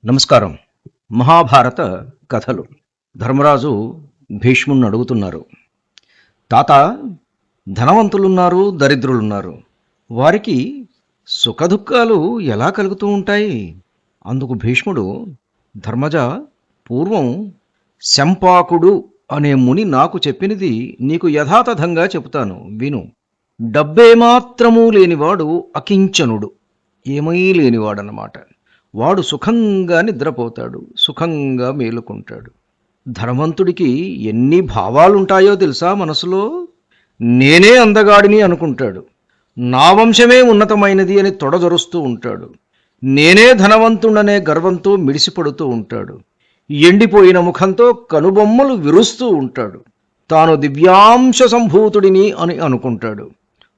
నమస్కారం. మహాభారత కథలు. ధర్మరాజు భీష్ముణ్ణి అడుగుతున్నారు, తాత, ధనవంతులున్నారు, దరిద్రులున్నారు, వారికి సుఖదుఖాలు ఎలా కలుగుతూ ఉంటాయి? అందుకు భీష్ముడు, ధర్మజ, పూర్వం శంపాకుడు అనే ముని నాకు చెప్పినది నీకు యథాతథంగా చెబుతాను, విను. డబ్బేమాత్రమూ లేనివాడు అకించనుడు, ఏమీ లేనివాడన్నమాట. వాడు సుఖంగా నిద్రపోతాడు, సుఖంగా మేలుకుంటాడు. ధనవంతుడికి ఎన్ని భావాలుంటాయో తెలుసా? మనసులో నేనే అందగాడిని అనుకుంటాడు, నా వంశమే ఉన్నతమైనది అని తొడజొరుస్తూ ఉంటాడు, నేనే ధనవంతుడనే గర్వంతో మిడిసిపడుతూ ఉంటాడు, ఎండిపోయిన ముఖంతో కనుబొమ్మలు విరుస్తూ ఉంటాడు, తాను దివ్యాంశ సంభూతుడిని అని అనుకుంటాడు.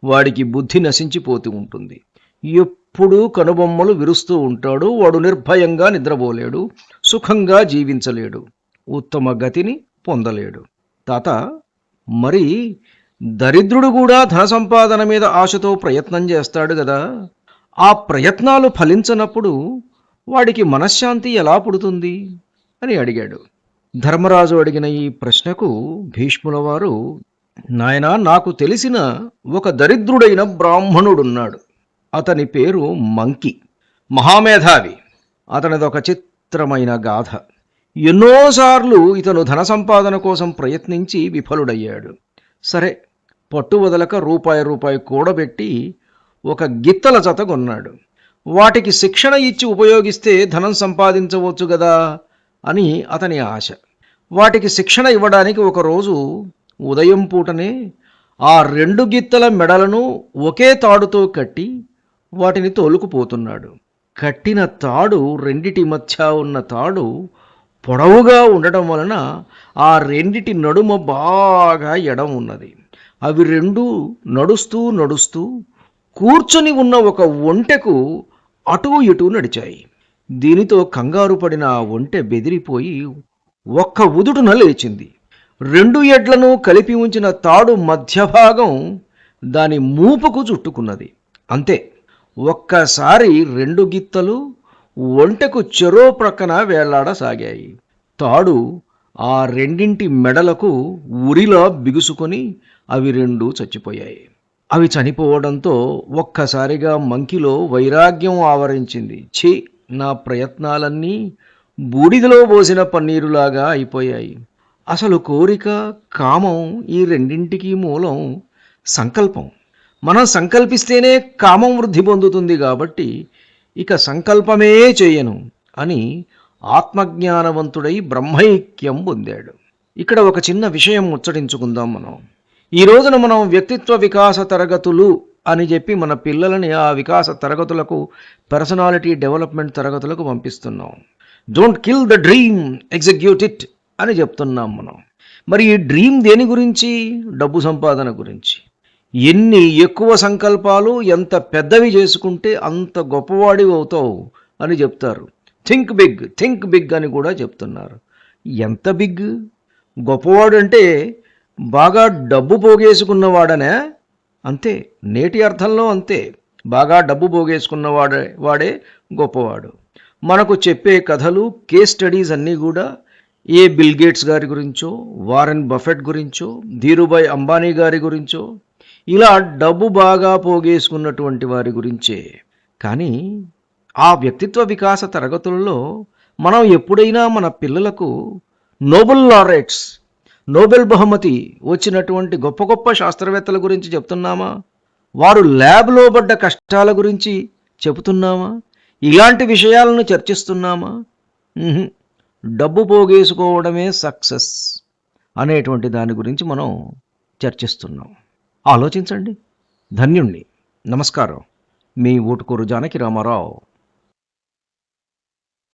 వాడికి బుద్ధి నశించిపోతూ ఉంటుంది, ఎప్పుడూ కనుబొమ్మలు విరుస్తూ ఉంటాడు. వాడు నిర్భయంగా నిద్రపోలేడు, సుఖంగా జీవించలేడు, ఉత్తమ గతిని పొందలేడు. తాత, మరి దరిద్రుడు కూడా ధన సంపాదన మీద ఆశతో ప్రయత్నం చేస్తాడు కదా, ఆ ప్రయత్నాలు ఫలించనప్పుడు వాడికి మనశ్శాంతి ఎలా పుడుతుంది అని అడిగాడు. ధర్మరాజు అడిగిన ఈ ప్రశ్నకు భీష్ముల వారు, నాయనా, నాకు తెలిసిన ఒక దరిద్రుడైన బ్రాహ్మణుడున్నాడు. అతని పేరు మంకి, మహామేధావి. అతనిదొక చిత్రమైన గాథ. ఎన్నోసార్లు ఇతను ధన సంపాదన కోసం ప్రయత్నించి విఫలుడయ్యాడు. సరే, పట్టు వదలక రూపాయి కూడబెట్టి ఒక గిత్తల జత కొన్నాడు. వాటికి శిక్షణ ఇచ్చి ఉపయోగిస్తే ధనం సంపాదించవచ్చు కదా అని అతని ఆశ. వాటికి శిక్షణ ఇవ్వడానికి ఒకరోజు ఉదయం పూటనే ఆ 2 గిత్తల మెడలను ఒకే తాడుతో కట్టి వాటిని తోలుకుపోతున్నాడు. కట్టిన తాడు, రెండిటి మధ్య ఉన్న తాడు పొడవుగా ఉండడం వలన ఆ రెండిటి నడుమ బాగా ఎడం ఉన్నది. అవి రెండూ నడుస్తూ నడుస్తూ కూర్చొని ఉన్న ఒక ఒంటెకు అటూ ఇటూ నడిచాయి. దీనితో కంగారు పడిన ఆ ఒంటె బెదిరిపోయి ఒక్క ఉదుటున లేచింది. 2 ఎడ్లను కలిపి ఉంచిన తాడు మధ్య భాగం దాని మూపుకు చుట్టుకున్నది. అంతే, ఒక్కసారి 2 గిత్తలు ఒంటెకు చెరో ప్రక్కన వేళ్లాడసాగాయి. తాడు ఆ రెండింటి మెడలకు ఉరిలా బిగుసుకొని అవి 2 చచ్చిపోయాయి. అవి చనిపోవడంతో ఒక్కసారిగా మంకిలో వైరాగ్యం ఆవరించింది. ఛీ, నా ప్రయత్నాలన్నీ బూడిదలో పోసిన పన్నీరులాగా అయిపోయాయి. అసలు కోరిక, కామం, ఈ రెండింటికి మూలం సంకల్పం. మనం సంకల్పిస్తేనే కామం వృద్ధి పొందుతుంది కాబట్టి ఇక సంకల్పమే చేయను అని ఆత్మజ్ఞానవంతుడై బ్రహ్మైక్యం పొందాడు. ఇక్కడ ఒక చిన్న విషయం ముచ్చటించుకుందాం మనం. ఈ రోజున మనం వ్యక్తిత్వ వికాస తరగతులు అని చెప్పి మన పిల్లలని ఆ వికాస తరగతులకు, పర్సనాలిటీ డెవలప్మెంట్ తరగతులకు పంపిస్తున్నాం. Don't kill the dream, execute it అని చెప్తున్నాం మనం. మరి ఈ డ్రీమ్ దేని గురించి? డబ్బు సంపాదన గురించి. ఎన్ని ఎక్కువ సంకల్పాలు, ఎంత పెద్దవి చేసుకుంటే అంత గొప్పవాడివి అవుతావు అని చెప్తారు. థింక్ బిగ్, థింక్ బిగ్ అని కూడా చెప్తున్నారు. ఎంత బిగ్? గొప్పవాడు అంటే బాగా డబ్బు పోగేసుకున్నవాడనే? అంతే, నేటి అర్థంలో అంతే. బాగా డబ్బు పోగేసుకున్నవాడే గొప్పవాడు. మనకు చెప్పే కథలు, కేస్ స్టడీస్ అన్నీ కూడా ఏ బిల్ గేట్స్ గారి గురించో, వారెన్ బఫెట్ గురించో, ధీరుభాయ్ అంబానీ గారి గురించో, ఇలా డబ్బు బాగా పోగేసుకున్నటువంటి వారి గురించే. కానీ ఆ వ్యక్తిత్వ వికాస తరగతులలో మనం ఎప్పుడైనా మన పిల్లలకు నోబెల్ లారెట్స్, నోబెల్ బహుమతి వచ్చినటువంటి గొప్ప గొప్ప శాస్త్రవేత్తల గురించి చెప్తున్నామా? వారు ల్యాబ్లో పడ్డ కష్టాల గురించి చెబుతున్నామా? ఇలాంటి విషయాలను చర్చిస్తున్నామా? డబ్బు పోగేసుకోవడమే సక్సెస్ అనేటువంటి దాని గురించి మనం చర్చిస్తున్నాం. ఆలోచించండి. ధన్యుణ్ణి. నమస్కారం. మీ ఊటుకూరు జానకి రామారావు.